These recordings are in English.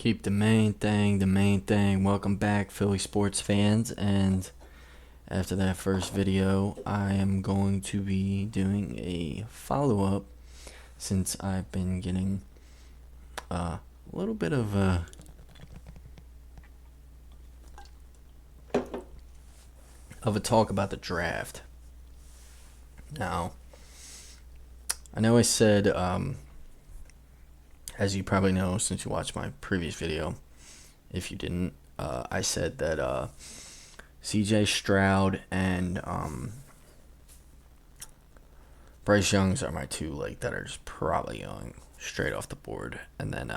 Keep the main thing the main thing. Welcome back, Philly sports fans. And after that first video, I am going to be doing a follow up since I've been getting a little bit of a talk about the draft. Now, I know I said, as you probably know since you watched my previous video, if you didn't, I said that CJ Stroud and Bryce Young's are my two that are just probably going straight off the board, and then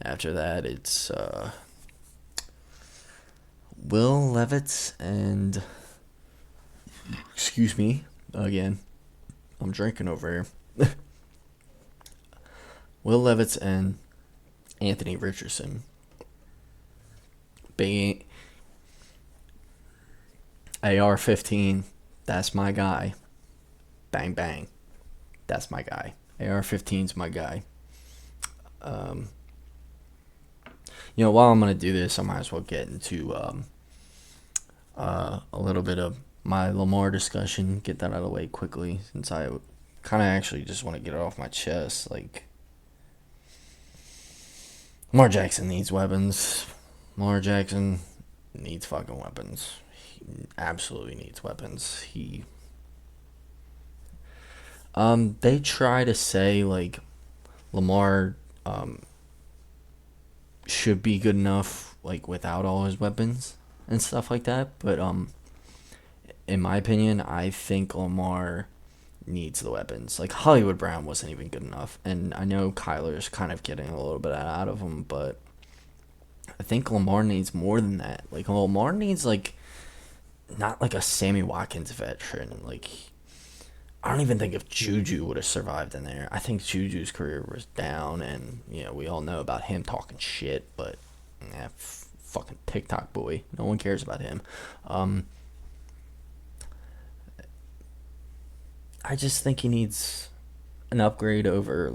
after that it's Will Levis and excuse me again, I'm drinking over here. Will Levis and Anthony Richardson. Big AR-15, that's my guy. Bang bang, that's my guy. AR-15's my guy. While I'm gonna do this, I might as well get into a little bit of my Lamar discussion. Get that out of the way quickly, since I kind of actually just want to get it off my chest. Lamar Jackson needs weapons. Lamar Jackson needs fucking weapons. He absolutely needs weapons. They try to say Lamar should be good enough without all his weapons and stuff like that, but in my opinion, I think Lamar needs the weapons. Hollywood Brown wasn't even good enough, and I know Kyler's kind of getting a little bit out of him, but I think Lamar needs more than that. Lamar needs not a Sammy Watkins veteran. I don't even think if Juju would have survived in there. I think Juju's career was down, and we all know about him talking shit, but fucking TikTok boy, no one cares about him. I just think he needs an upgrade over a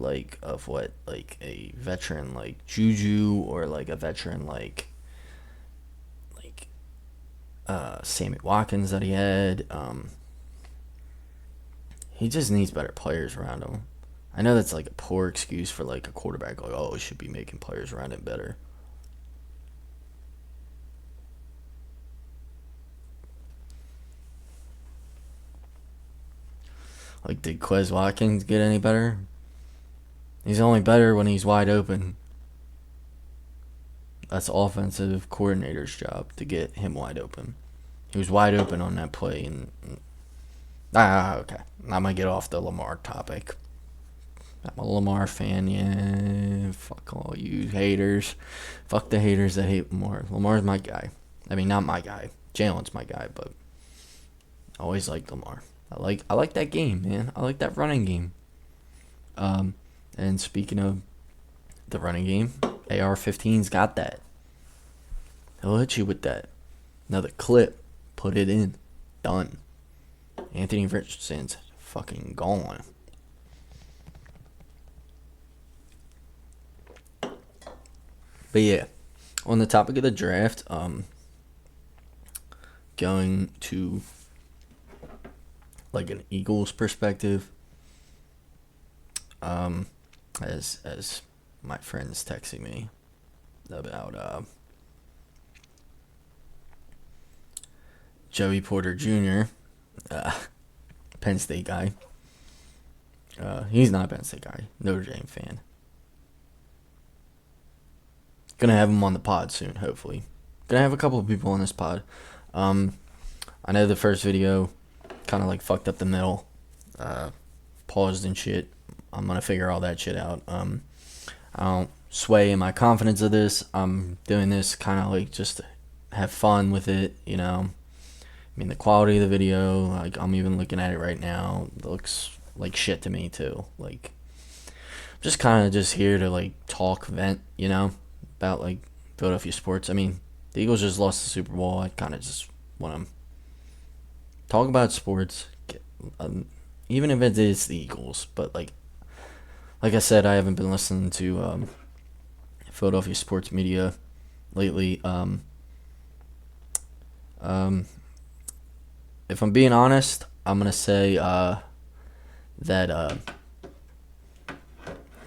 veteran like Juju, or a veteran like Sammy Watkins that he had. He just needs better players around him. I know that's a poor excuse for a quarterback. He should be making players around him better. Did Quez Watkins get any better? He's only better when he's wide open. That's offensive coordinator's job, to get him wide open. He was wide open on that play, and okay. I'm gonna get off the Lamar topic. I'm a Lamar fan, yeah. Fuck all you haters. Fuck the haters that hate Lamar. Lamar's my guy. I mean, not my guy. Jalen's my guy, but I always liked Lamar. I like that game, man. I like that running game. And speaking of the running game, AR-15's got that. He'll hit you with that. Another clip. Put it in. Done. Anthony Richardson's fucking gone. But yeah, on the topic of the draft, going to an Eagles perspective, as my friend's texting me about Joey Porter Jr., Penn State guy. He's not a Penn State guy. Notre Dame fan. Gonna have him on the pod soon, hopefully. Gonna have a couple of people on this pod. I know the first video kind of fucked up the middle. Paused and shit. I'm gonna figure all that shit out. I don't sway in my confidence of this. I'm doing this kind of just to have fun with it, I mean, the quality of the video, I'm even looking at it right now, it looks like shit to me too. Just kind of just here to talk, vent, about Philadelphia sports. I mean, the Eagles just lost the Super Bowl. I kind of just want to talk about sports, even if it is the Eagles. But like I said, I haven't been listening to Philadelphia sports media lately. Um, if I'm being honest, I'm gonna say that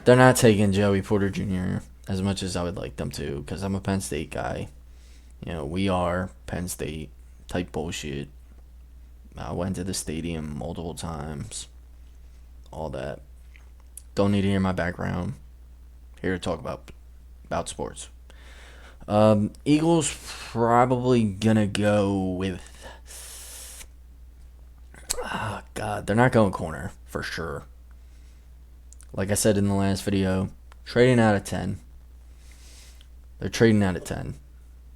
they're not taking Joey Porter Jr. as much as I would like them to, because I'm a Penn State guy. You know, we are Penn State type bullshit. I went to the stadium multiple times. All that. Don't need to hear my background. Here to talk about sports. Eagles probably gonna go with. God, they're not going corner for sure. Like I said in the last video, trading out of 10. They're trading out of 10.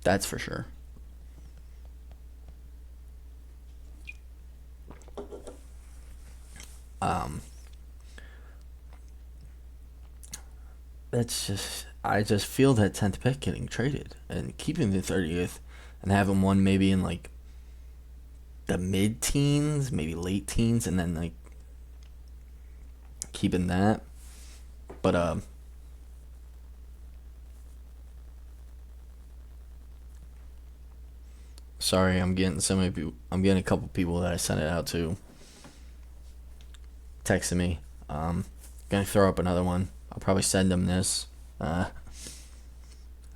That's for sure. That's just, I just feel that 10th pick getting traded and keeping the 30th and having one maybe in like the mid-teens, maybe late teens, and then like keeping that. But sorry, I'm getting so many people. I'm getting a couple people that I sent it out to texting me. Gonna throw up another one. I'll probably send them this. I'm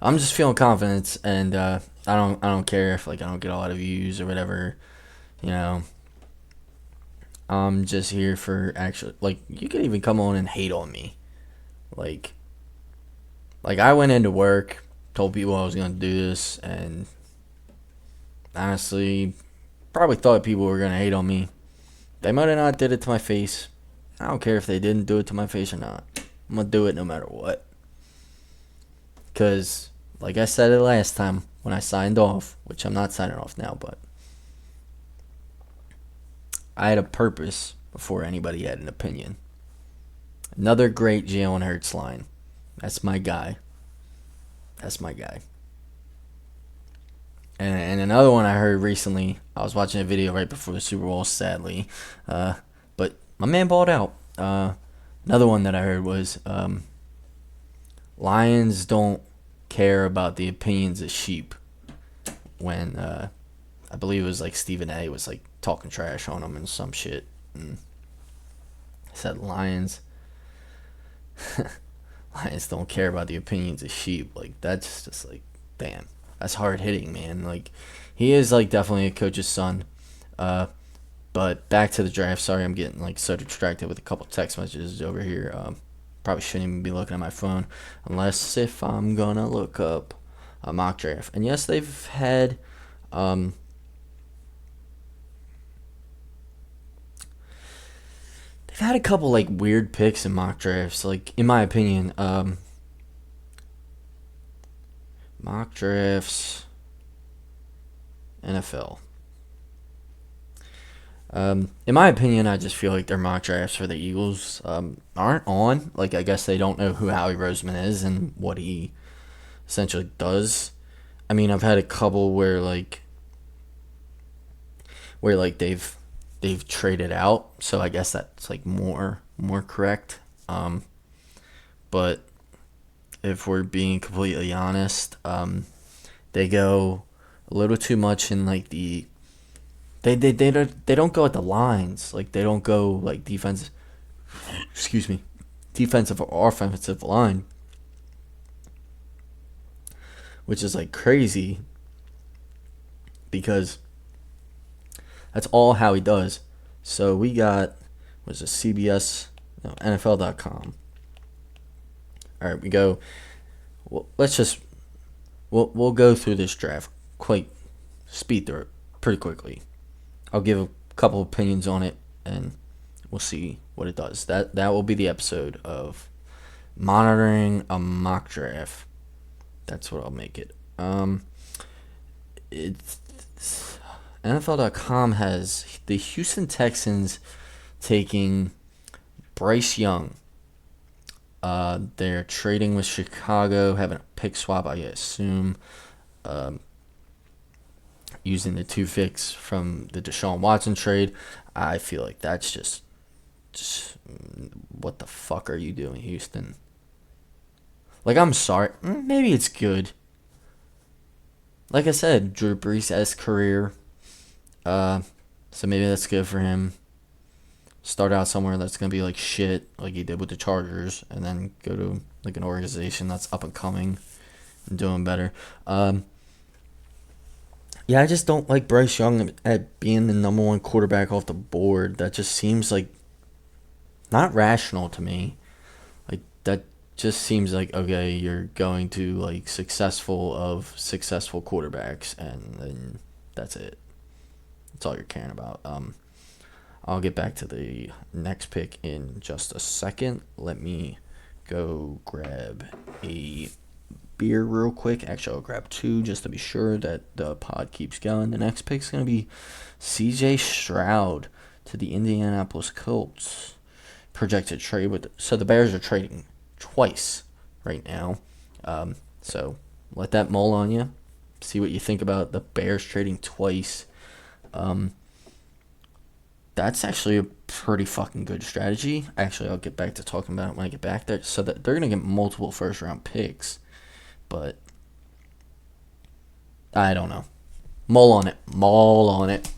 just feeling confidence, and I don't care if like I don't get a lot of views or whatever. You know, I'm just here for actually, like, you could even come on and hate on me, like I went into work, told people I was gonna do this, and honestly, probably thought people were gonna hate on me. They might have not did it to my face. I don't care if they didn't do it to my face or not. I'm gonna do it no matter what. Cause, like I said it last time when I signed off, which I'm not signing off now, but I had a purpose before anybody had an opinion. Another great Jalen Hurts line. That's my guy. That's my guy. And another one I heard recently, I was watching a video right before the Super Bowl, sadly. But my man balled out. Another one that I heard was lions don't care about the opinions of sheep. When I believe it was like Stephen A. was like talking trash on them and some shit. And said lions don't care about the opinions of sheep. Like, that's just like, damn, that's hard hitting, man. Like, he is like definitely a coach's son. But back to the draft. Sorry, I'm getting like so distracted with a couple text messages over here. Probably shouldn't even be looking at my phone unless if I'm gonna look up a mock draft. And yes, they've had a couple like weird picks in mock drafts. Like, in my opinion, mock drafts, NFL. In my opinion, I just feel like their mock drafts for the Eagles aren't on. Like, I guess they don't know who Howie Roseman is and what he essentially does. I mean, I've had a couple where they've traded out, so I guess that's like more correct. But if we're being completely honest, they go a little too much in like the they don't go at the lines. Like, they don't go like defense. Excuse me, defensive or offensive line, which is like crazy because that's all how he does. So we got, was it CBS, no, NFL.com. All right, we go. Well, we'll go through this draft speed through it pretty quickly. I'll give a couple opinions on it, and we'll see what it does. That will be the episode of monitoring a mock draft. That's what I'll make it. It's NFL.com has the Houston Texans taking Bryce Young. They're trading with Chicago, having a pick swap, I assume. Using the 2 picks from the Deshaun Watson trade. I feel like that's just what the fuck are you doing, Houston? Like, I'm sorry. Maybe it's good. Like I said, Drew Brees' career. Uh, so maybe that's good for him. Start out somewhere that's gonna be like shit, like he did with the Chargers, and then go to like an organization that's up and coming and doing better. Yeah, I just don't like Bryce Young at being the number one quarterback off the board. That just seems like not rational to me. Like that just seems like, okay, you're going to like successful quarterbacks, and then that's it. That's all you're caring about. I'll get back to the next pick in just a second. Let me go grab a beer real quick. Actually, I'll grab two just to be sure that the pod keeps going. The next pick is going to be C.J. Stroud to the Indianapolis Colts. Projected trade with. So the Bears are trading twice right now. So let that mull on you. See what you think about the Bears trading twice. That's actually a pretty fucking good strategy. Actually, I'll get back to talking about it when I get back there. So that they're going to get multiple first round picks. But I don't know. Mull on it. Mull on it.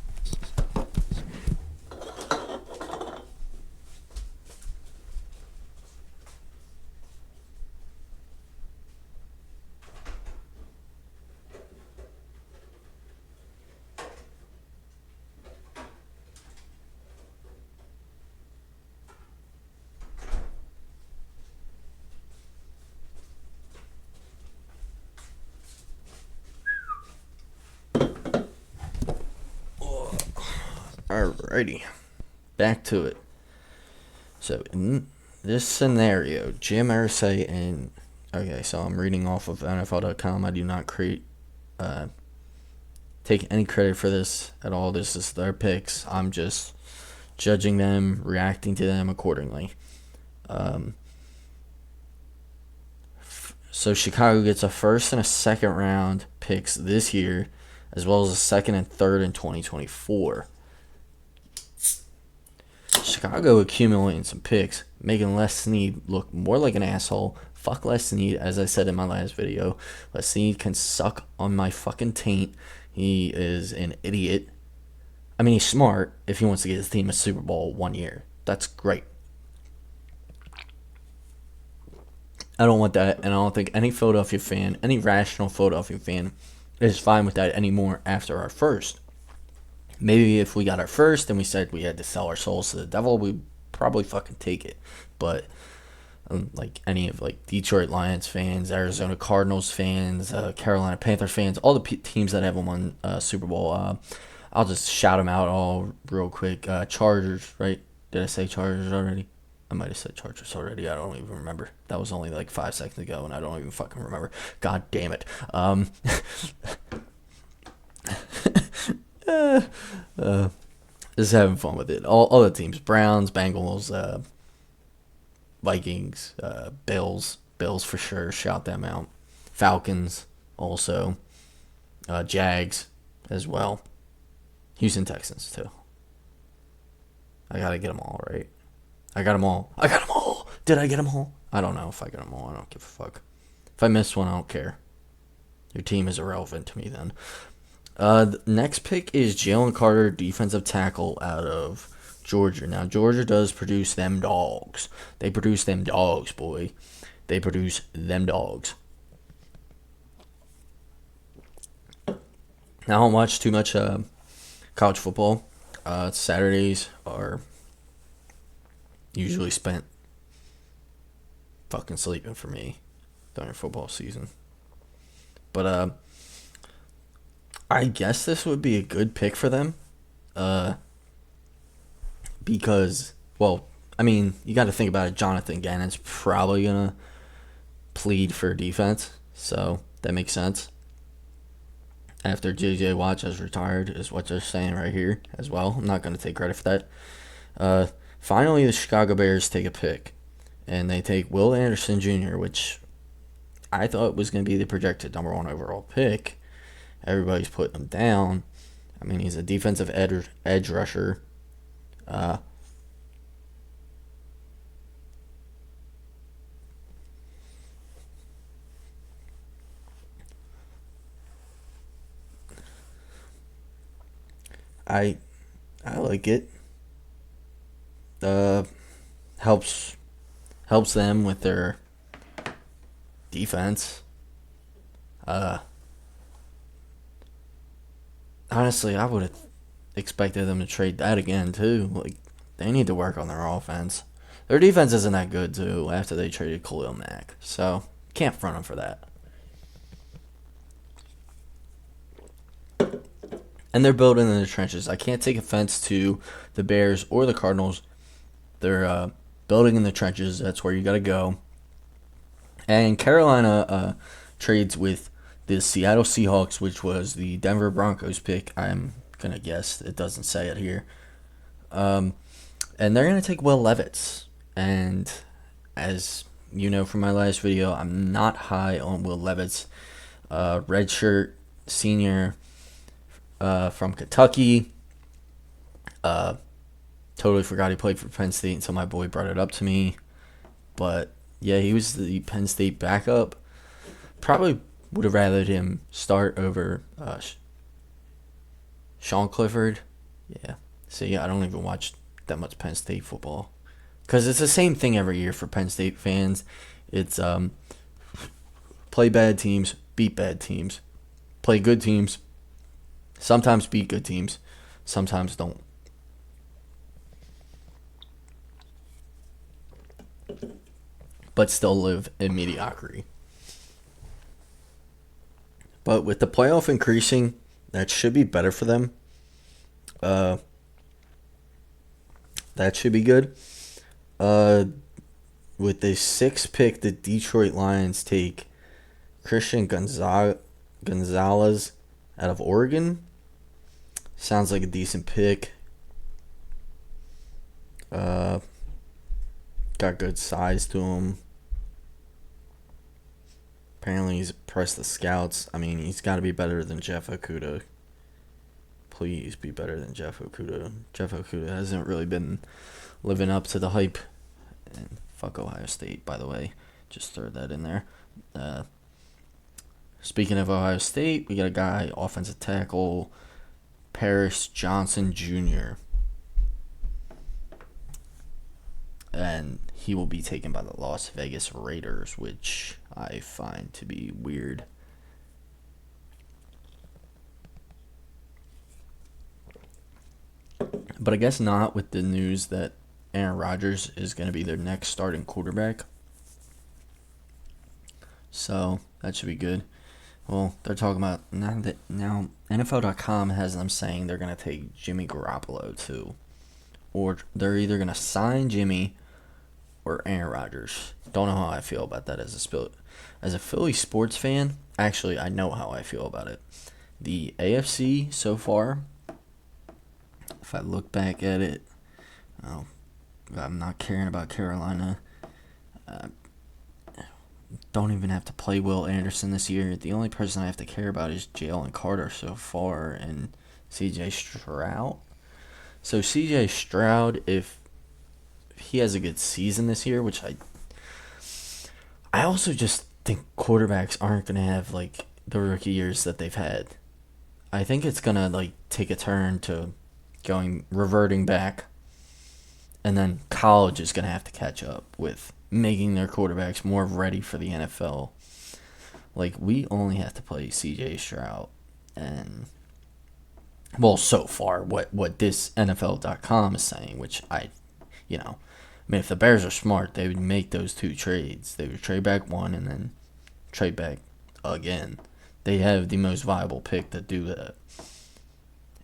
Alrighty. Back to it. So in this scenario, Jim Irsay and okay, so I'm reading off of NFL.com. I do not take any credit for this at all. This is their picks. I'm just judging them, reacting to them accordingly. So Chicago gets a first and a second round picks this year, as well as a second and third in 2024. Chicago accumulating some picks, making Les Snead look more like an asshole. Fuck Les Snead, as I said in my last video. Les Snead can suck on my fucking taint. He is an idiot. I mean, he's smart if he wants to get his team a Super Bowl 1 year. That's great. I don't want that, and I don't think any Philadelphia fan, any rational Philadelphia fan, is fine with that anymore after our first. Maybe if we got our first and we said we had to sell our souls to the devil, we'd probably fucking take it. But like any of like Detroit Lions fans, Arizona Cardinals fans, Carolina Panthers fans, all the teams that haven't won Super Bowl, I'll just shout them out all real quick. Chargers, right? Did I say Chargers already? I might have said Chargers already. I don't even remember. That was only like 5 seconds ago, and I don't even fucking remember. God damn it. Just having fun with it. All the teams: Browns, Bengals, Vikings, Bills for sure. Shout them out. Falcons also. Jags as well. Houston Texans too. I gotta get them all right. I got them all. Did I get them all? I don't know if I got them all. I don't give a fuck. If I missed one, I don't care. Your team is irrelevant to me then. The next pick is Jalen Carter, defensive tackle out of Georgia. Now, Georgia does produce them dogs. They produce them dogs, boy. They produce them dogs. Now, I don't watch too much college football. Saturdays are usually spent fucking sleeping for me during football season. But I guess this would be a good pick for them. Because, well, I mean, you got to think about it. Jonathan Gannon's probably going to plead for defense. So that makes sense. After J.J. Watt has retired is what they're saying right here as well. I'm not going to take credit for that. Finally, the Chicago Bears take a pick. And they take Will Anderson Jr., which I thought was going to be the projected number 1 overall pick. Everybody's putting him down. I mean, he's a defensive edge rusher. I I like it. Uh, helps helps them with their defense. Uh, honestly, I would have expected them to trade that again too. Like they need to work on their offense. Their defense isn't that good too. After they traded Khalil Mack, so can't front them for that. And they're building in the trenches. I can't take offense to the Bears or the Cardinals. They're building in the trenches. That's where you got to go. And Carolina trades with the Seattle Seahawks, which was the Denver Broncos pick. I'm going to guess. It doesn't say it here. And they're going to take Will Levis. And as you know from my last video, I'm not high on Will Levis. Redshirt senior from Kentucky. Totally forgot he played for Penn State until my boy brought it up to me. But yeah, he was the Penn State backup. Probably would have rather him start over Sean Clifford. Yeah. See, I don't even watch that much Penn State football. Because it's the same thing every year for Penn State fans. It's play bad teams, beat bad teams. Play good teams, sometimes beat good teams, sometimes don't. But still live in mediocrity. But with the playoff increasing, that should be better for them. That should be good. With the 6th pick, the Detroit Lions take Christian Gonzalez out of Oregon. Sounds like a decent pick. Got good size to him. Apparently he's impressed the scouts. I mean, he's got to be better than Jeff Okudah. Please be better than Jeff Okudah. Jeff Okudah hasn't really been living up to the hype. And fuck Ohio State, by the way. Just throw that in there. Speaking of Ohio State, we got a guy, offensive tackle, Paris Johnson Jr. And he will be taken by the Las Vegas Raiders, which I find to be weird. But I guess not with the news that Aaron Rodgers is going to be their next starting quarterback. So that should be good. Well, they're talking about now NFL.com has them saying they're going to take Jimmy Garoppolo too. Or they're either going to sign Jimmy or Aaron Rodgers. Don't know how I feel about that as a Philly sports fan. Actually, I know how I feel about it. The AFC so far, if I look back at it, I'm not caring about Carolina. Don't even have to play Will Anderson this year. The only person I have to care about is Jalen Carter so far and C.J. Stroud. So C.J. Stroud, if he has a good season this year, which I also just think quarterbacks aren't going to have like the rookie years that they've had. I think it's going to like take a turn to reverting back, and then college is going to have to catch up with making their quarterbacks more ready for the NFL. Like, we only have to play C.J. Stroud, and well, so far what this NFL.com is saying, which I mean, if the Bears are smart, they would make those 2 trades. They would trade back 1 and then trade back again. They have the most viable pick to do that.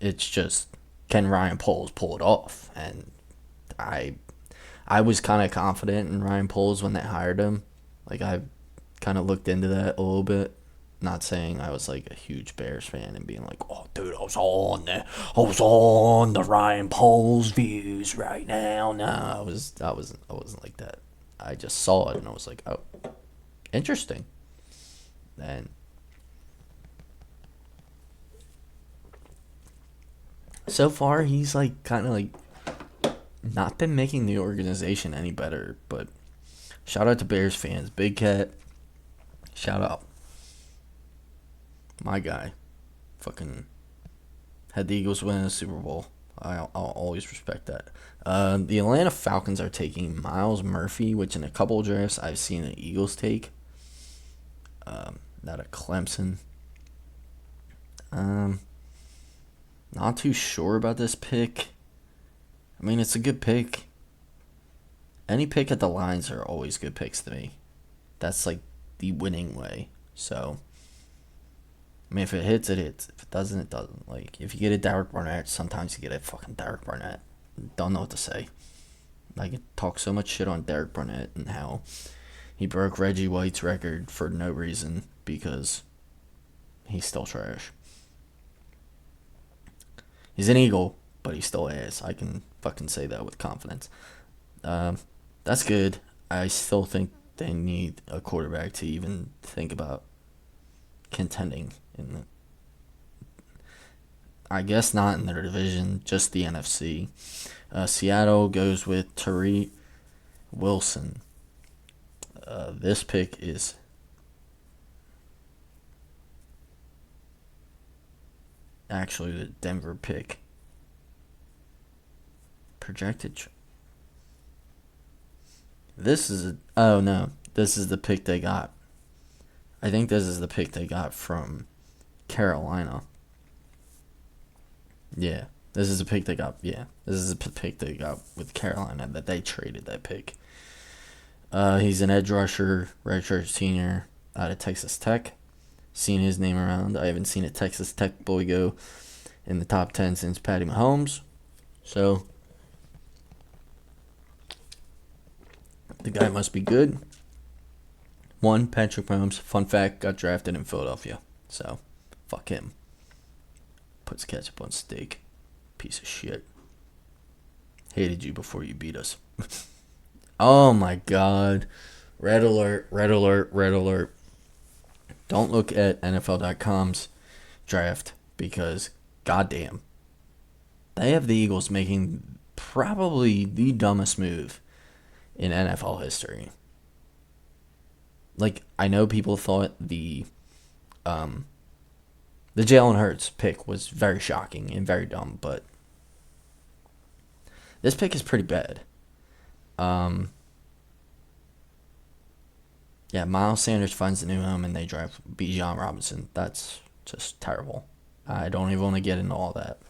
It's just, can Ryan Poles pull it off? And I was kind of confident in Ryan Poles when they hired him. Like, I kind of looked into that a little bit. Not saying I was like a huge Bears fan and being like, oh, dude, I was on the Ryan Poles views right now. No, I wasn't like that. I just saw it and I was like, oh, interesting. And so far, he's like kind of like not been making the organization any better. But shout out to Bears fans. Big Cat, shout out. My guy. Fucking had the Eagles win a Super Bowl. I'll always respect that. The Atlanta Falcons are taking Miles Murphy, which in a couple of drafts I've seen the Eagles take. Not a Clemson. Um, Not too sure about this pick. I mean, it's a good pick. Any pick at the lines are always good picks to me. That's like the winning way. So, I mean, if it hits, it hits. If it doesn't, it doesn't. Like, if you get a Derek Barnett, sometimes you get a fucking Derek Barnett. Don't know what to say. Like, it talks so much shit on Derek Barnett and how he broke Reggie White's record for no reason because he's still trash. He's an Eagle, but he's still ass. I can fucking say that with confidence. Um, that's good. I still think they need a quarterback to even think about contending in the, I guess not in their division, just the NFC. Seattle goes with Tariq Wilson. This pick is actually the Denver pick. Projected. This is oh no, this is the pick they got. I think this is the pick they got from Carolina. Yeah, this is a pick they got. Yeah, this is a pick they got with Carolina that they traded that pick. He's an edge rusher, redshirt senior out of Texas Tech. Seen his name around. I haven't seen a Texas Tech boy go in the top 10 since Patty Mahomes. So, the guy must be good. One, Patrick Mahomes, fun fact, got drafted in Philadelphia. So, fuck him. Puts ketchup on steak. Piece of shit. Hated you before you beat us. Oh my god. Red alert, red alert, red alert. Don't look at NFL.com's draft because, goddamn, they have the Eagles making probably the dumbest move in NFL history. Like, I know people thought the Jalen Hurts pick was very shocking and very dumb, but this pick is pretty bad. Yeah, Miles Sanders finds a new home and they draft Bijan Robinson. That's just terrible. I don't even want to get into all that.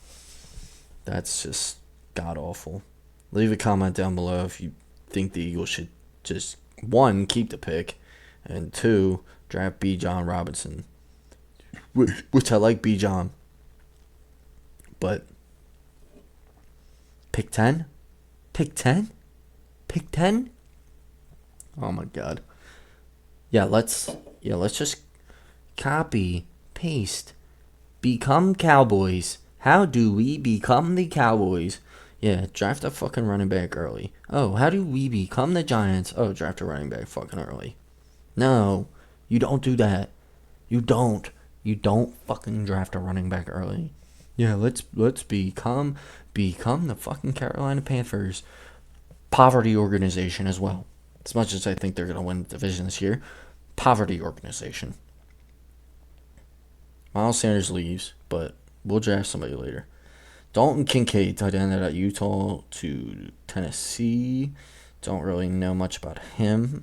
That's just god awful. Leave a comment down below if you think the Eagles should just, one, keep the pick, and two, draft Bijan Robinson. Which I like Bijan. But pick 10? Pick 10? Pick 10? Oh my god. Let's just copy, paste, become Cowboys. How do we become the Cowboys? Yeah, draft a fucking running back early. Oh, how do we become the Giants? Oh, draft a running back fucking early. No, you don't do that. You don't. You don't fucking draft a running back early. Yeah, let's become the fucking Carolina Panthers poverty organization as well. As much as I think they're gonna win the division this year, poverty organization. Miles Sanders leaves, but we'll draft somebody later. Dalton Kincaid, tight end out of Utah to Tennessee. Don't really know much about him.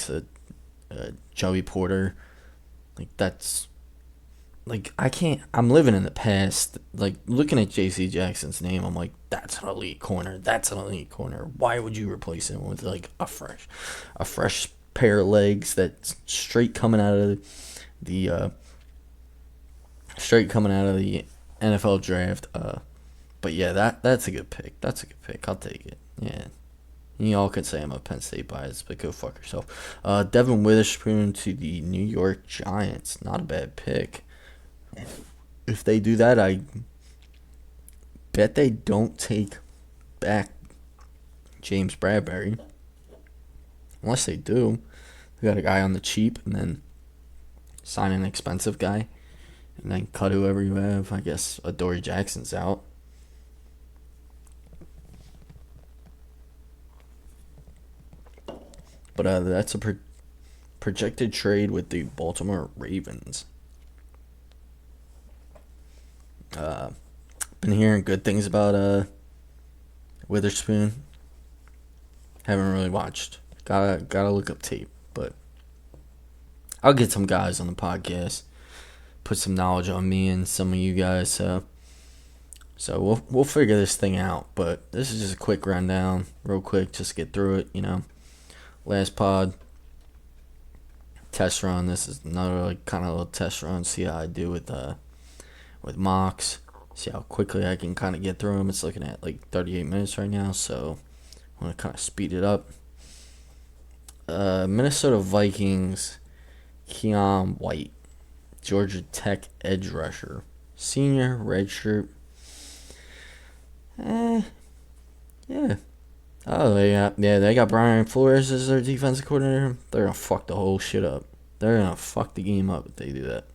to Joey Porter. Like, that's like, I can't. I'm living in the past. Like, looking at J.C. Jackson's name, I'm like, that's an elite corner. That's an elite corner. Why would you replace him with like a fresh pair of legs that's the straight coming out of the NFL draft? But yeah, that's a good pick. That's a good pick. I'll take it. Yeah. Y'all could say I'm a Penn State bias, but go fuck yourself. Devin Witherspoon to the New York Giants. Not a bad pick. If they do that, I bet they don't take back James Bradbury. Unless they do. They got a guy on the cheap and then sign an expensive guy. And then cut whoever you have. I guess Adoree Jackson's out. But that's a projected trade with the Baltimore Ravens. Been hearing good things about Witherspoon. Haven't really watched. Gotta look up tape, but I'll get some guys on the podcast, put some knowledge on me and some of you guys. So we'll figure this thing out. But this is just a quick rundown, real quick, just get through it. Last pod, test run. This is another like kind of little test run. See how I do with mocks. See how quickly I can kind of get through them. It's looking at like 38 minutes right now, so I'm gonna kind of speed it up. Minnesota Vikings, Keon White, Georgia Tech edge rusher, senior, redshirt. Yeah. Oh, they got Brian Flores as their defensive coordinator. They're gonna fuck the whole shit up. They're gonna fuck the game up if they do that.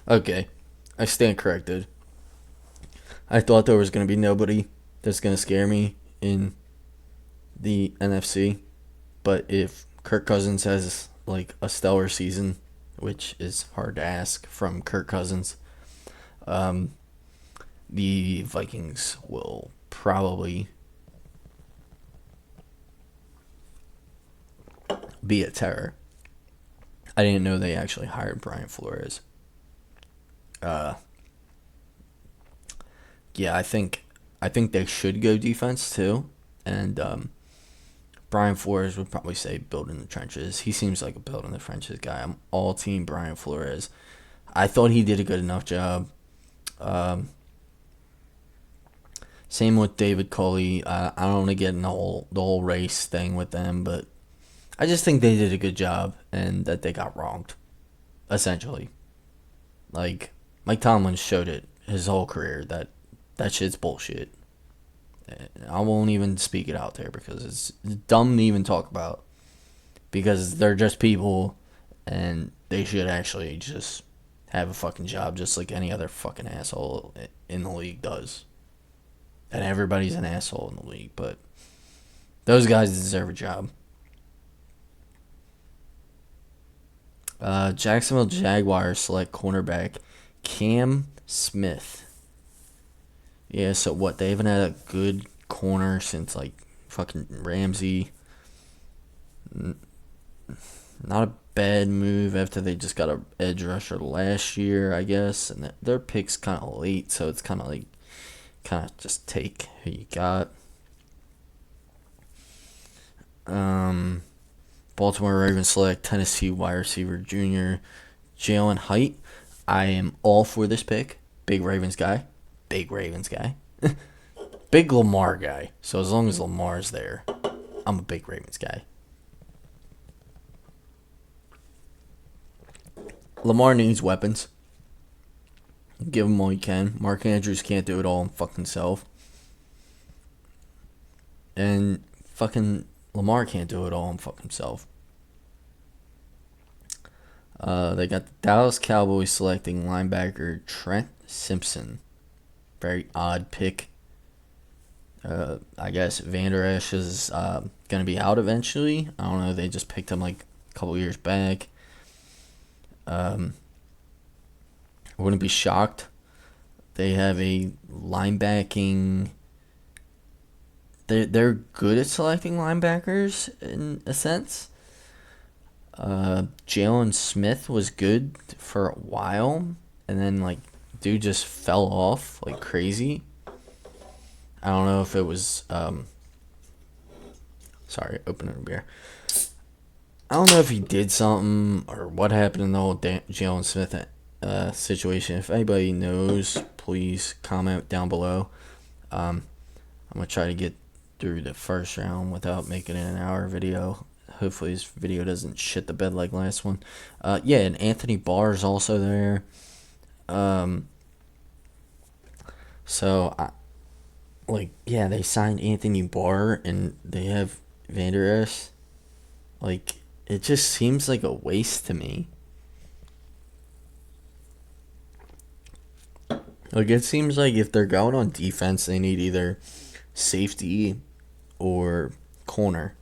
Okay, I stand corrected. I thought there was gonna be nobody that's gonna scare me in the NFC, but if Kirk Cousins has like a stellar season, which is hard to ask from Kirk Cousins, the Vikings will probably be a terror. I didn't know they actually hired Brian Flores. Yeah, I think they should go defense too, and Brian Flores would probably say build in the trenches. He seems like a build in the trenches guy. I'm all team Brian Flores. I thought he did a good enough job. Same with David Culley. I don't want to get in the whole race thing with them, but I just think they did a good job and that they got wronged, essentially. Like, Mike Tomlin showed it his whole career that shit's bullshit. I won't even speak it out there because it's dumb to even talk about. Because they're just people and they should actually just have a fucking job just like any other fucking asshole in the league does. And everybody's an asshole in the league, but those guys deserve a job. Jacksonville Jaguars select cornerback Cam Smith. Yeah, so what? They haven't had a good corner since like fucking Ramsey. Not a bad move after they just got a edge rusher last year, I guess, and their pick's kind of late, so it's kind of just take who you got. Baltimore Ravens select Tennessee wide receiver junior Jalen Height. I am all for this pick. Big Ravens guy. Big Lamar guy. So as long as Lamar's there, I'm a big Ravens guy. Lamar needs weapons. Give him all you can. Mark Andrews can't do it all fucking himself. And fucking Lamar can't do it all fucking himself. They got the Dallas Cowboys selecting linebacker Trent Simpson. Very odd pick. I guess Vander Esch is going to be out eventually. I don't know. They just picked him like a couple years back. I wouldn't be shocked They have a linebacking. They're good at selecting linebackers in a sense. Jalen Smith was good for a while, and then like dude just fell off like crazy. I don't know if it was sorry, opening a beer. I don't know if he did something or what happened in the whole Jalen Smith situation. If anybody knows, please comment down below. I'm gonna try to get through the first round without making it an hour video. Hopefully this video doesn't shit the bed like last one. Yeah, and Anthony Barr is also there. They signed Anthony Barr and they have Vander Esch. Like, it just seems like a waste to me. Like, it seems like if they're going on defense, they need either safety or corner.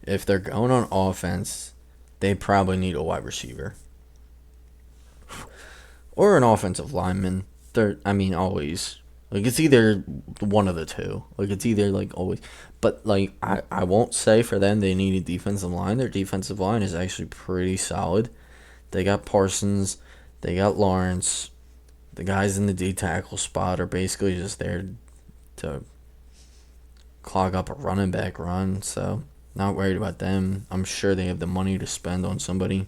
If they're going on offense, they probably need a wide receiver. Or an offensive lineman. Always. Like, it's either one of the two. Like, it's either, like, always. But, like, I won't say for them they need a defensive line. Their defensive line is actually pretty solid. They got Parsons. They got Lawrence. The guys in the D-tackle spot are basically just there to clog up a running back run. So, not worried about them. I'm sure they have the money to spend on somebody.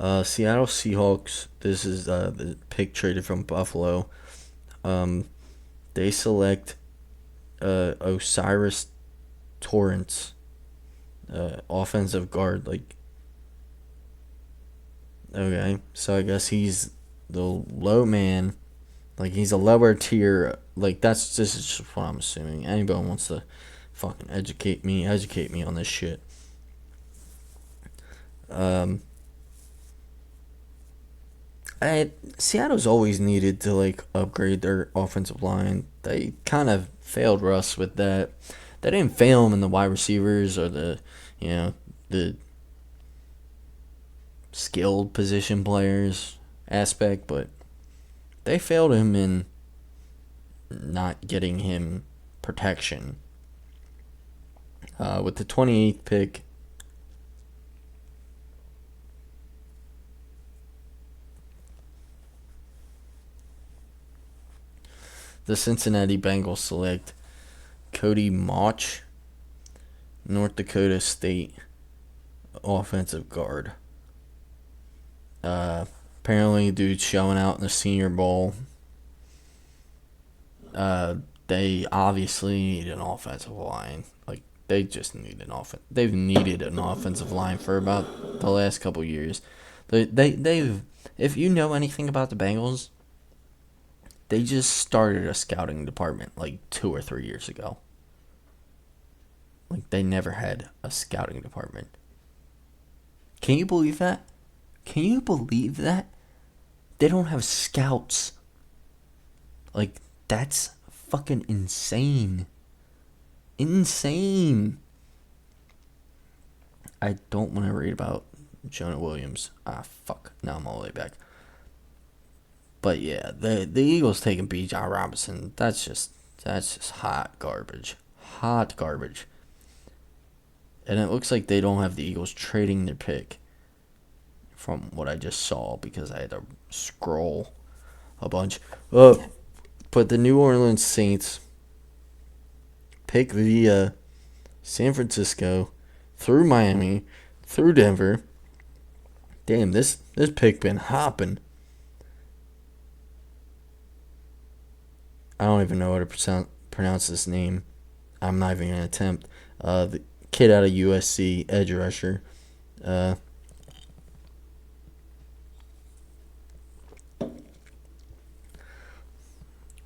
Seattle Seahawks. This is the pick traded from Buffalo. They select Osiris Torrance, offensive guard. Like, okay, so I guess he's the low man. Like, he's a lower tier. Like, this is just what I'm assuming. Anybody wants to fucking educate me on this shit. Seattle's always needed to like upgrade their offensive line. They kind of failed Russ with that. They didn't fail him in the wide receivers or the skilled position players aspect, but they failed him in not getting him protection. With the 28th pick, the Cincinnati Bengals select Cody Mauch, North Dakota State offensive guard. Apparently, dude's showing out in the Senior Bowl. They obviously need an offensive line. Like, they just need an offense. They've needed an offensive line for about the last couple years. They've. If you know anything about the Bengals, they just started a scouting department like 2 or 3 years ago. Like, they never had a scouting department. Can you believe that? Can you believe that? They don't have scouts. Like, that's fucking insane. Insane. I don't want to read about Jonah Williams. Fuck. Now I'm all the way back. But yeah, the Eagles taking Bijan Robinson. That's just hot garbage. Hot garbage. And it looks like they don't have the Eagles trading their pick, from what I just saw, because I had to scroll a bunch. But the New Orleans Saints pick via San Francisco, through Miami, through Denver. Damn, this pick been hopping. I don't even know how to pronounce this name. I'm not even gonna attempt. The kid out of USC, edge rusher.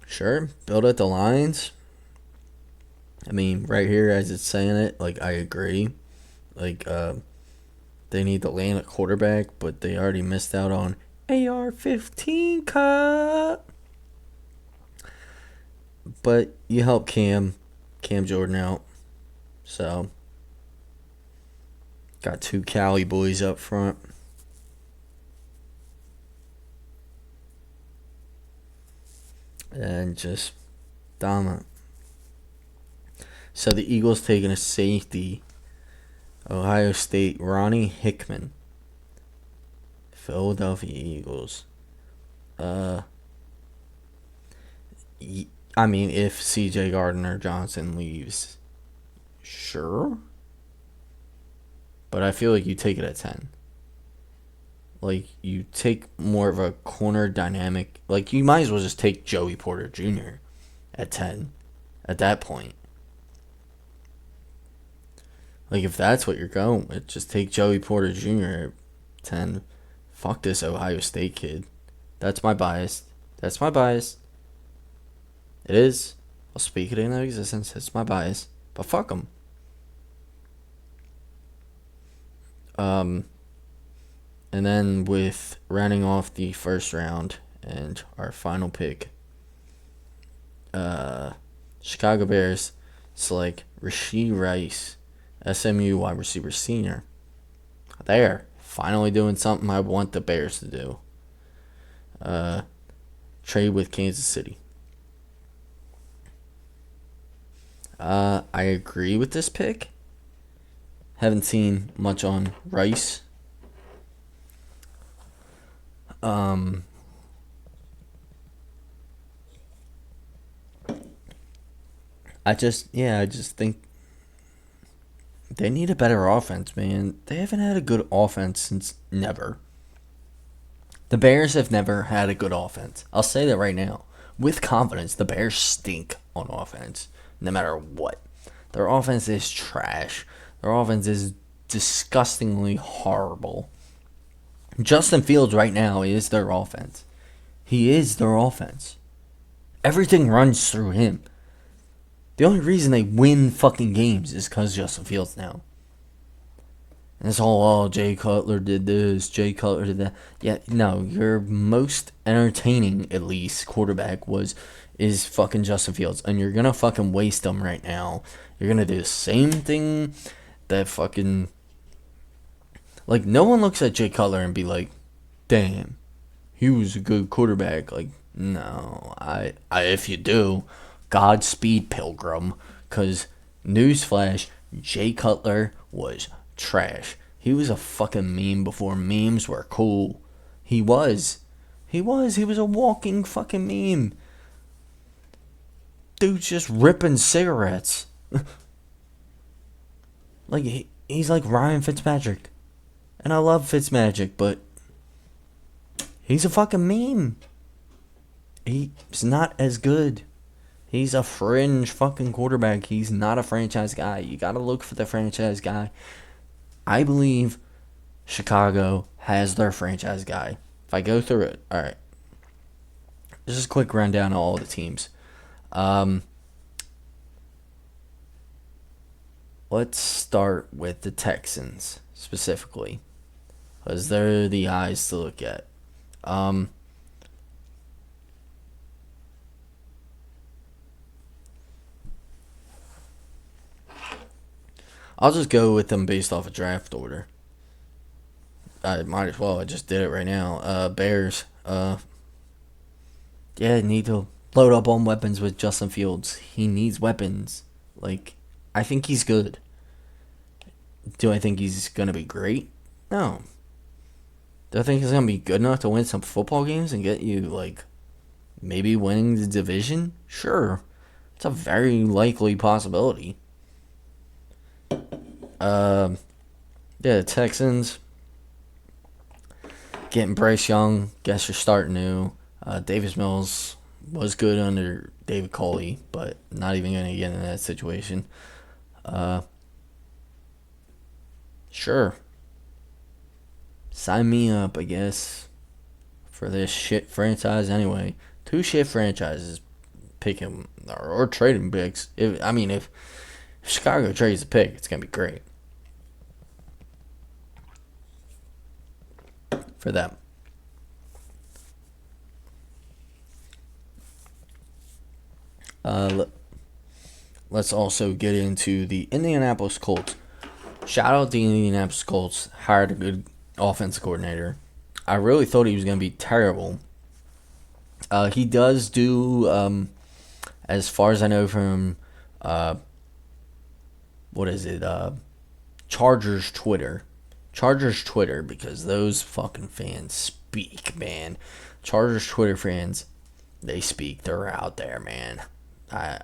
Sure, build at the lines. I mean, right here as it's saying it, like, I agree. Like, they need to land a quarterback, but they already missed out on AR-15 cut. But you help Cam Jordan out. So, got 2 Cali boys up front. and just dominant. So the Eagles taking a safety. Ohio State, Ronnie Hickman. Philadelphia Eagles. I mean, if C.J. Gardner-Johnson leaves, sure. But I feel like you take it at 10. Like, you take more of a corner dynamic. Like, you might as well just take Joey Porter Jr. at 10 at that point. Like, if that's what you're going with, just take Joey Porter Jr. at 10. Fuck this Ohio State kid. That's my bias. That's my bias. It is. I'll speak it into existence. It's my bias. But fuck them. And then with rounding off the first round and our final pick, Chicago Bears select Rashee Rice, SMU wide receiver senior. There, finally doing something I want the Bears to do. Trade with Kansas City. I agree with this pick. Haven't seen much on Rice. I just think they need a better offense, man. They haven't had a good offense since never. The Bears have never had a good offense. I'll say that right now. With confidence, the Bears stink on offense, no matter what. Their offense is trash. Their offense is disgustingly horrible. Justin Fields right now is their offense. He is their offense. Everything runs through him. The only reason they win fucking games is because Justin Fields now. And it's all, oh, Jay Cutler did this, Jay Cutler did that. Yeah, no, your most entertaining, at least, quarterback is fucking Justin Fields. And you're going to fucking waste him right now. You're going to do the same thing that fucking... Like, no one looks at Jay Cutler and be like, damn, he was a good quarterback. Like, no. I if you do, Godspeed, Pilgrim. Because, newsflash, Jay Cutler was trash. He was a fucking meme before memes were cool. He was. He was a walking fucking meme. Dude's just ripping cigarettes. Like, he's like Ryan Fitzpatrick. And I love Fitzmagic, but he's a fucking meme. He's not as good. He's a fringe fucking quarterback. He's not a franchise guy. You gotta look for the franchise guy. I believe Chicago has their franchise guy. If I go through it, alright. Just a quick rundown of all the teams. Let's start with the Texans, specifically. Because they're the eyes to look at. I'll just go with them based off a draft order. I might as well. I just did it right now. Bears. Need to load up on weapons with Justin Fields. He needs weapons. Like, I think he's good. Do I think he's going to be great? No. Do I think he's going to be good enough to win some football games and get you, like, maybe winning the division? Sure. It's a very likely possibility. The Texans. Getting Bryce Young. Guess you're starting new. Davis Mills was good under David Culley, but not even going to get in that situation. Sure. Sign me up, I guess, for this shit franchise anyway. 2 shit franchises picking or trading picks. If Chicago trades a pick, it's going to be great for them. Let's also get into the Indianapolis Colts. Shout out the Indianapolis Colts. Hired a good offensive coordinator. I really thought he was going to be terrible. He does do, as far as I know from, uh, what is it? Chargers Twitter. Chargers Twitter, because those fucking fans speak, man. Chargers Twitter fans, they speak. They're out there, man. I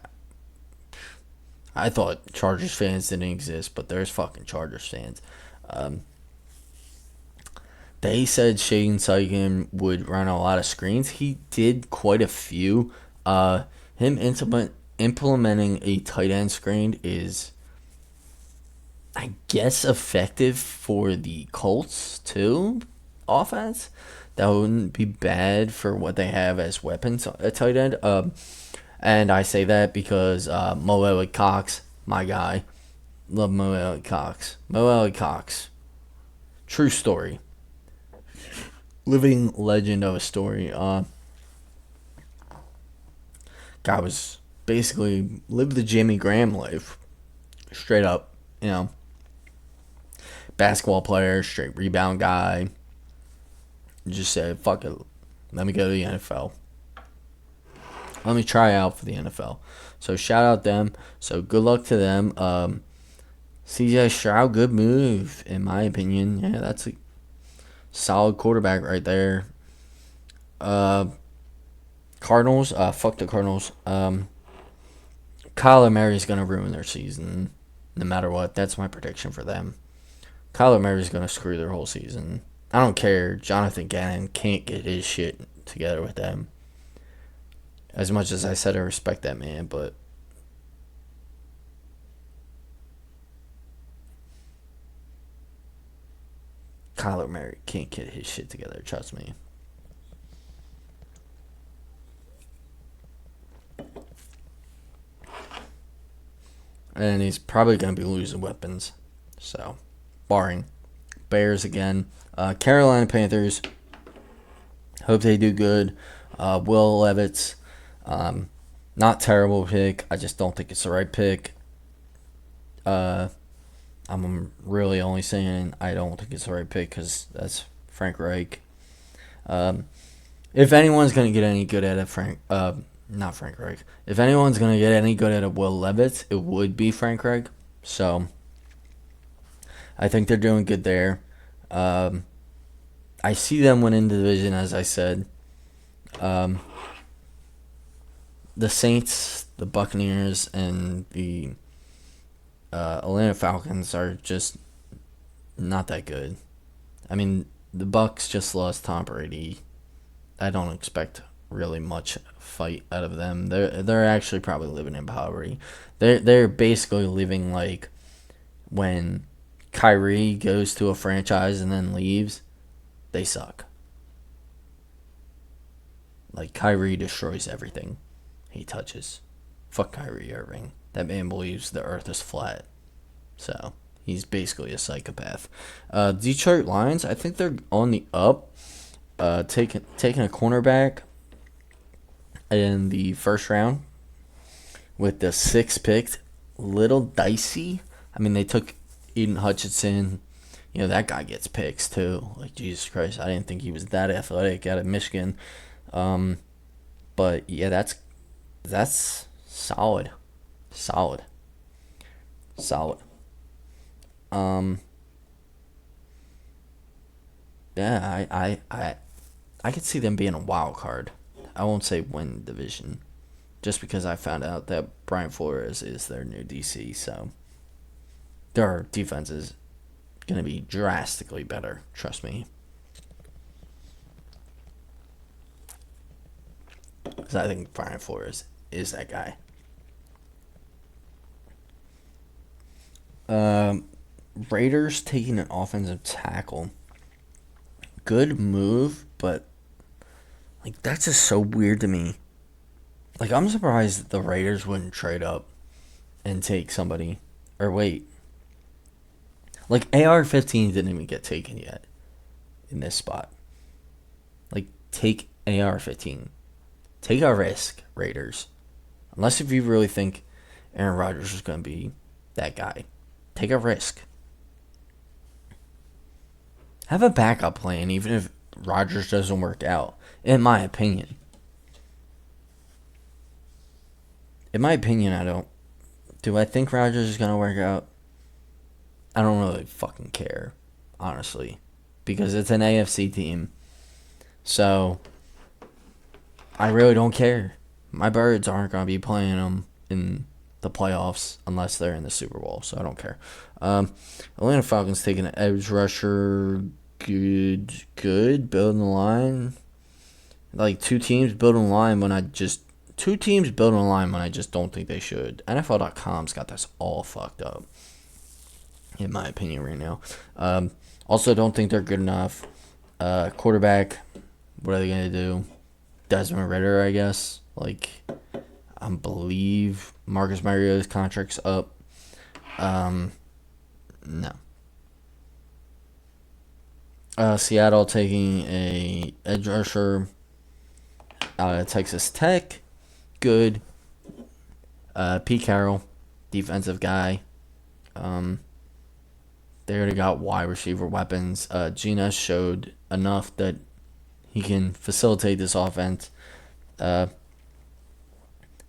I thought Chargers fans didn't exist, but there's fucking Chargers fans. Um, they said Shane Steichen would run a lot of screens. He did quite a few. Him implementing a tight end screen is, I guess, effective for the Colts too. Offense that wouldn't be bad for what they have as weapons at tight end. And I say that because Mo Elliott Cox, my guy, love Mo Elliott Cox. Mo Elliott Cox, true story, living legend of a story. Guy was basically lived the Jimmy Graham life, straight up. You know, basketball player, straight rebound guy. Just said, fuck it, let me go to the NFL. Let me try out for the NFL. So shout out them. So good luck to them. CJ Stroud, good move in my opinion. Yeah, that's a solid quarterback right there. Cardinals, fuck the Cardinals. Kyler Murray's gonna ruin their season, no matter what. That's my prediction for them. Kyler Murray's gonna screw their whole season. I don't care. Jonathan Gannon can't get his shit together with them. As much as I said I respect that man, but Kyler Murray can't get his shit together, trust me. And he's probably going to be losing weapons. So, barring Bears again. Carolina Panthers, hope they do good. Will Levis, not terrible pick. I just don't think it's the right pick. I'm really only saying I don't think it's the right pick because that's Frank Reich. If anyone's gonna get any good at it, not Frank Reich. If anyone's gonna get any good at a Will Levis, it would be Frank Reich. So I think they're doing good there. I see them winning the division, as I said. The Saints, the Buccaneers, and the Atlanta Falcons are just not that good. I mean, the Bucs just lost Tom Brady. I don't expect really much fight out of them. They're actually probably living in poverty. They're basically living like when Kyrie goes to a franchise and then leaves, they suck. Like Kyrie destroys everything he touches. Fuck Kyrie Irving. That man believes the earth is flat. So, he's basically a psychopath. Detroit Lions, I think they're on the up. Taking a cornerback in the first round with the 6th pick. Little dicey. I mean, they took Eden Hutchinson. You know, that guy gets picks too. Like, Jesus Christ, I didn't think he was that athletic out of Michigan. But, yeah, that's solid. Solid. Yeah, I could see them being a wild card. I won't say win division, just because I found out that Brian Flores is their new DC. So their defense is gonna be drastically better. Trust me. Because I think Brian Flores is that guy. Raiders taking an offensive tackle. Good move, but like that's just so weird to me. Like I'm surprised that the Raiders wouldn't trade up and take somebody. Or wait. Like AR-15 didn't even get taken yet in this spot. Like take AR-15. Take a risk, Raiders. Unless if you really think Aaron Rodgers is going to be that guy. Take a risk. Have a backup plan, even if Rodgers doesn't work out, in my opinion. In my opinion, I don't. Do I think Rodgers is gonna work out? I don't really fucking care, honestly, because it's an AFC team. So I really don't care. My birds aren't gonna be playing them in the playoffs unless they're in the Super Bowl, so I don't care. Atlanta Falcons taking an edge rusher. Good. Building the line. Like two teams building a line when I just don't think they should. NFL.com's got this all fucked up, in my opinion, right now. Also, don't think they're good enough. Quarterback, what are they gonna do? Desmond Ritter, I guess. Like, I believe Marcus Mariota's contract's up. No. Seattle taking a edge rusher out of Texas Tech. Good. Pete Carroll, defensive guy. They already got wide receiver weapons. Gina showed enough that he can facilitate this offense. I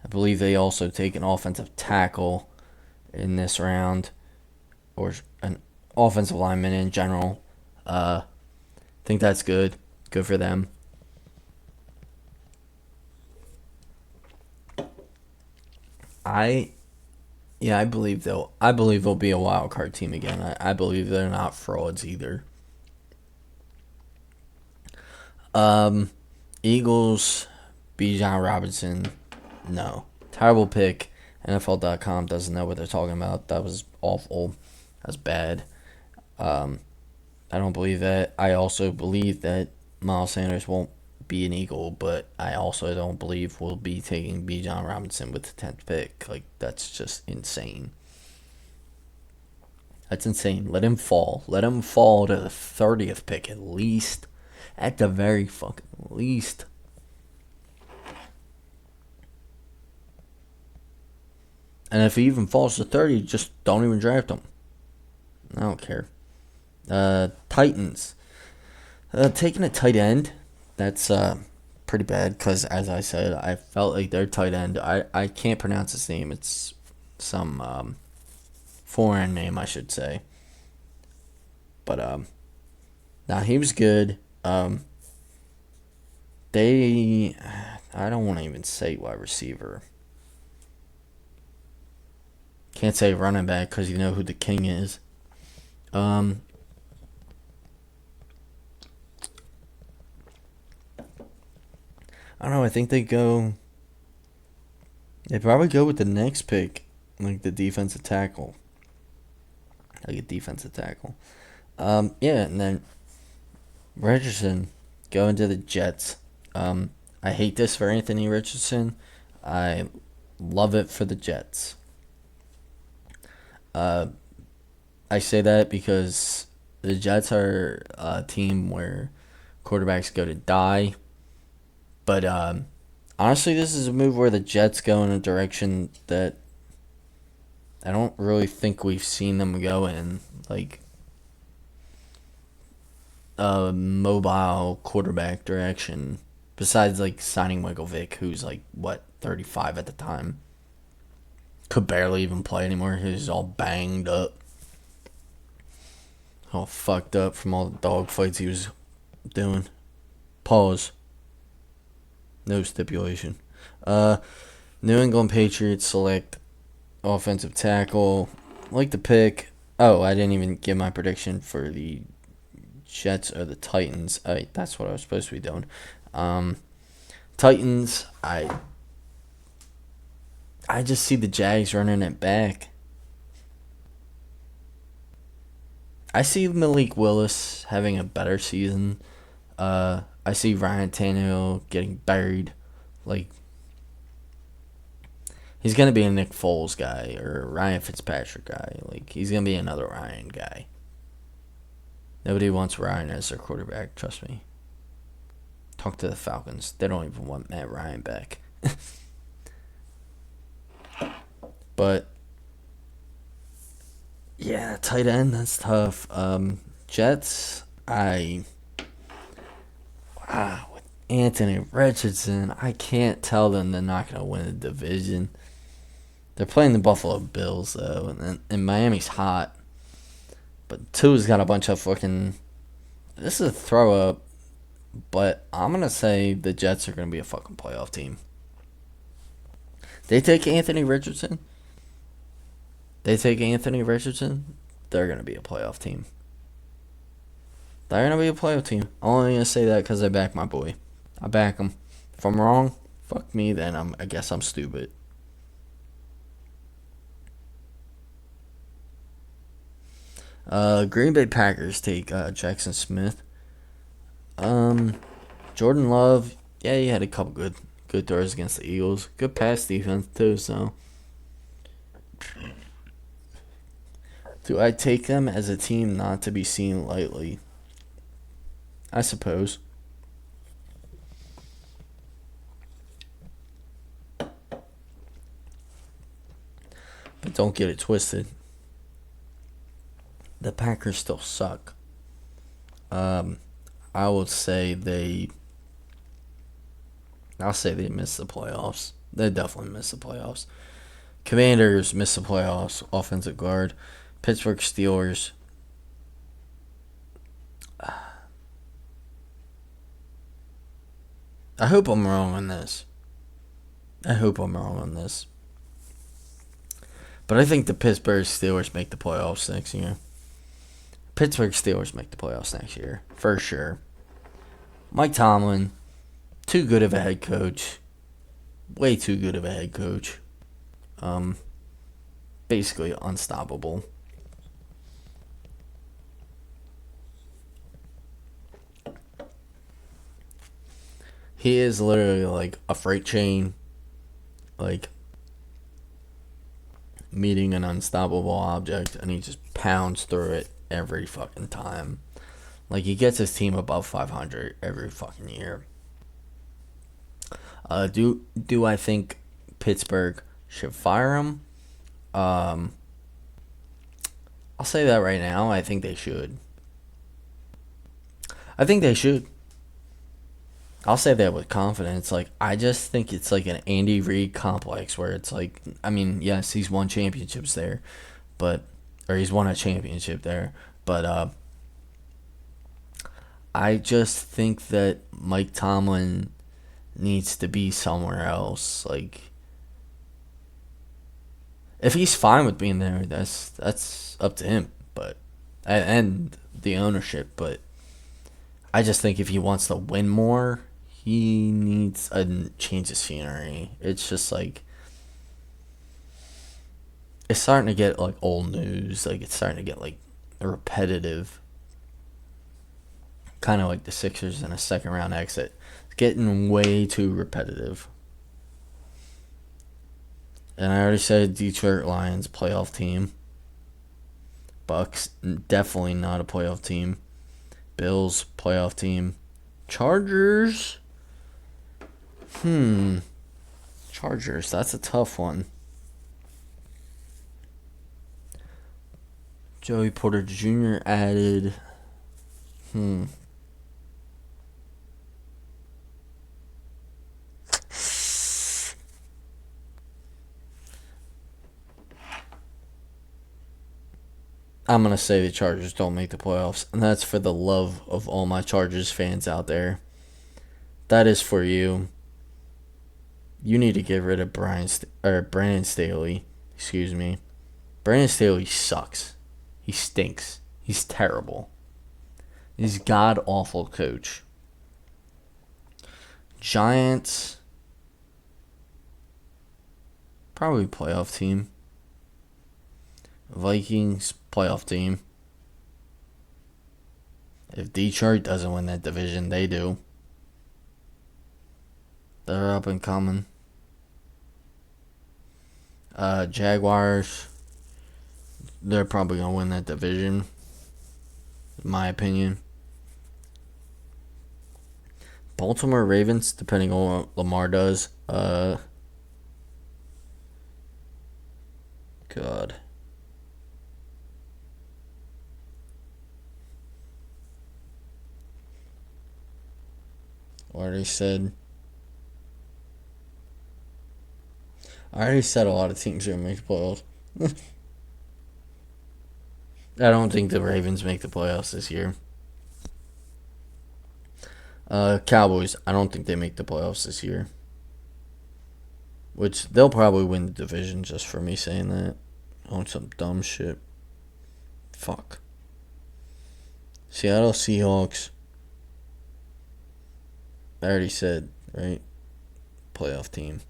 believe they also take an offensive tackle in this round, or an offensive lineman in general. I think that's good. Good for them. I believe they'll be a wild card team again. I believe they're not frauds either. Eagles, Bijan Robinson, no. Terrible pick. NFL.com doesn't know what they're talking about. That was awful. That's bad. I don't believe that. I also believe that Miles Sanders won't be an Eagle, but I also don't believe we'll be taking Bijan Robinson with the 10th pick. Like, that's just insane. That's insane. Let him fall. Let him fall to the 30th pick at least. At the very fucking least. And if he even falls to 30, just don't even draft him. I don't care. Titans. Taking a tight end, that's pretty bad because, as I said, I felt like their tight end, I can't pronounce his name. It's some foreign name, I should say. But now he was good. I don't want to even say wide receiver. Can't say running back because you know who the king is. I don't know. I think they probably go with the next pick, like the defensive tackle. Like a defensive tackle. Yeah, and then Richardson going to the Jets. I hate this for Anthony Richardson. I love it for the Jets. I say that because the Jets are a team where quarterbacks go to die. But honestly, this is a move where the Jets go in a direction that I don't really think we've seen them go in. Like, a mobile quarterback direction. Besides, like, signing Michael Vick, who's, like, 35 at the time. Could barely even play anymore. He's all banged up. All fucked up from all the dog fights he was doing. Pause. No stipulation. New England Patriots select offensive tackle. Like the pick. Oh, I didn't even give my prediction for the Jets or the Titans. That's what I was supposed to be doing. Titans, I just see the Jags running it back. I see Malik Willis having a better season. I see Ryan Tannehill getting buried. Like, he's going to be a Nick Foles guy or a Ryan Fitzpatrick guy. Like, he's going to be another Ryan guy. Nobody wants Ryan as their quarterback, trust me. Talk to the Falcons. They don't even want Matt Ryan back. But, yeah, tight end, that's tough. Jets, with Anthony Richardson, I can't tell them they're not going to win the division. They're playing the Buffalo Bills though, and Miami's hot. But Tua's got a bunch of fucking. This is a throw up, but I'm gonna say the Jets are gonna be a fucking playoff team. They take Anthony Richardson. They take Anthony Richardson. They're gonna be a playoff team. They're gonna be a playoff team. I'm only gonna say that because I back my boy. I back him. If I'm wrong, fuck me. Then I guess I'm stupid. Green Bay Packers take Jackson Smith. Jordan Love, yeah, he had a couple good throws against the Eagles. Good pass defense too. So, do I take them as a team not to be seen lightly? I suppose. But don't get it twisted. The Packers still suck. I would say I'll say they missed the playoffs. They definitely missed the playoffs. Commanders missed the playoffs. Offensive guard. Pittsburgh Steelers. I hope I'm wrong on this. But I think the Pittsburgh Steelers make the playoffs next year. Pittsburgh Steelers make the playoffs next year. For sure. Mike Tomlin, too good of a head coach. Way too good of a head coach. Basically unstoppable. He is literally like a freight train, like meeting an unstoppable object, and he just pounds through it every fucking time. Like, he gets his team above 500 every fucking year. Do I think Pittsburgh should fire him? I'll say that right now. I think they should. I'll say that with confidence. Like, I just think it's like an Andy Reid complex where it's like, I mean, yes, he's won championships there, or he's won a championship there, but I just think that Mike Tomlin needs to be somewhere else. Like, if he's fine with being there, that's up to him, but and the ownership. But I just think if he wants to win more, he needs a change of scenery. It's just like, it's starting to get like old news. Like, it's starting to get like repetitive. Kind of like the Sixers in a second round exit. It's getting way too repetitive. And I already said Detroit Lions playoff team. Bucks definitely not a playoff team. Bills playoff team. Chargers. Chargers, that's a tough one. Joey Porter Jr. added. I'm going to say the Chargers don't make the playoffs. And that's for the love of all my Chargers fans out there. That is for you. You need to get rid of Brandon Staley. Excuse me. Brandon Staley sucks. He stinks. He's terrible. He's a god-awful coach. Giants. Probably playoff team. Vikings, playoff team. If Detroit doesn't win that division, they do. They're up and coming. Jaguars, they're probably going to win that division, in my opinion. Baltimore Ravens, depending on what Lamar does. God. Already said. I already said a lot of teams are going to make the playoffs. I don't think the Ravens make the playoffs this year. Cowboys, I don't think they make the playoffs this year. Which, they'll probably win the division just for me saying that. On some dumb shit. Fuck. Seattle Seahawks. I already said, right? Playoff team.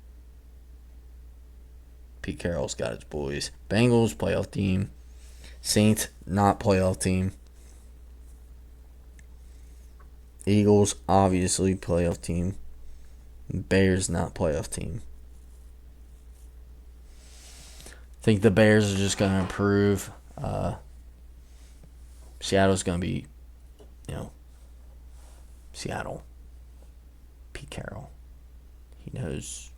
Pete Carroll's got his boys. Bengals, playoff team. Saints, not playoff team. Eagles, obviously playoff team. Bears, not playoff team. I think the Bears are just going to improve. Seattle's going to be, Seattle. Pete Carroll. He knows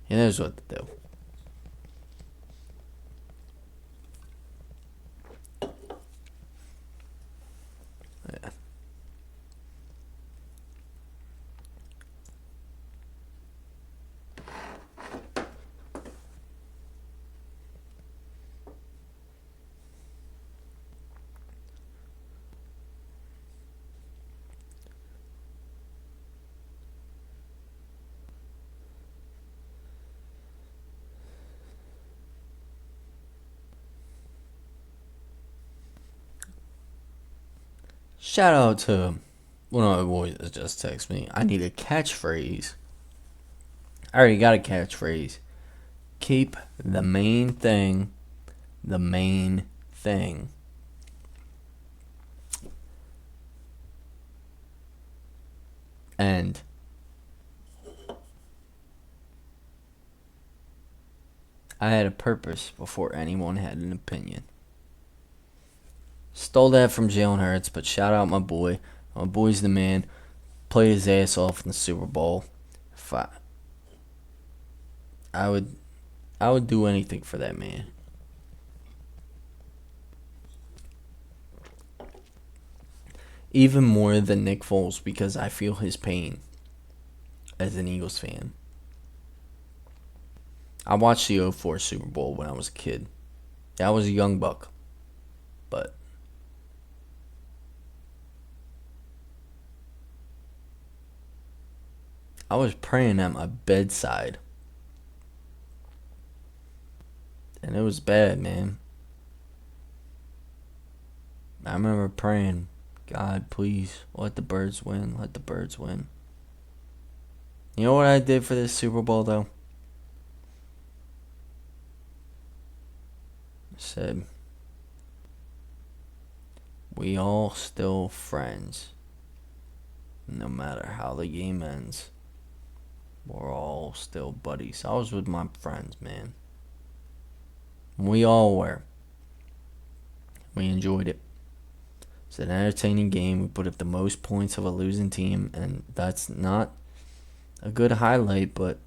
what to do. Yeah. Shout out to one of my boys that just texted me. I need a catchphrase. I already got a catchphrase. Keep the main thing the main thing. And I had a purpose before anyone had an opinion. Stole that from Jalen Hurts, but shout out my boy. My boy's the man. Played his ass off in the Super Bowl. If I would do anything for that man. Even more than Nick Foles, because I feel his pain as an Eagles fan. I watched the 2004 Super Bowl when I was a kid. I was a young buck. But I was praying at my bedside. And it was bad, man. I remember praying, God, please, let the birds win. Let the birds win. You know what I did for this Super Bowl, though? I said, we all still friends. No matter how the game ends. We're all still buddies. I was with my friends, man. We all were. We enjoyed it. It's an entertaining game. We put up the most points of a losing team, and that's not a good highlight, but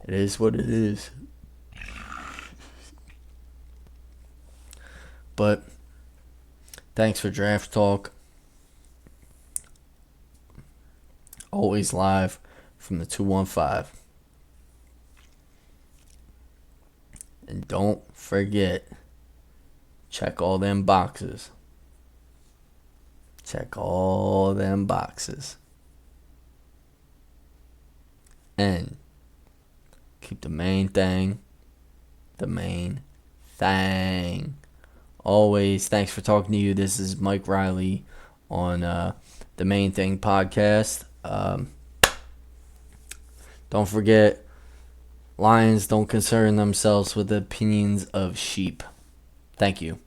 it is what it is. But thanks for Draft Talk. Always live from the 215. And don't forget, check all them boxes. Check all them boxes. And keep the main thing the main thing. Always, thanks for talking to you. This is Mike Riley on the Main Thing podcast. Don't forget, lions don't concern themselves with the opinions of sheep. Thank you.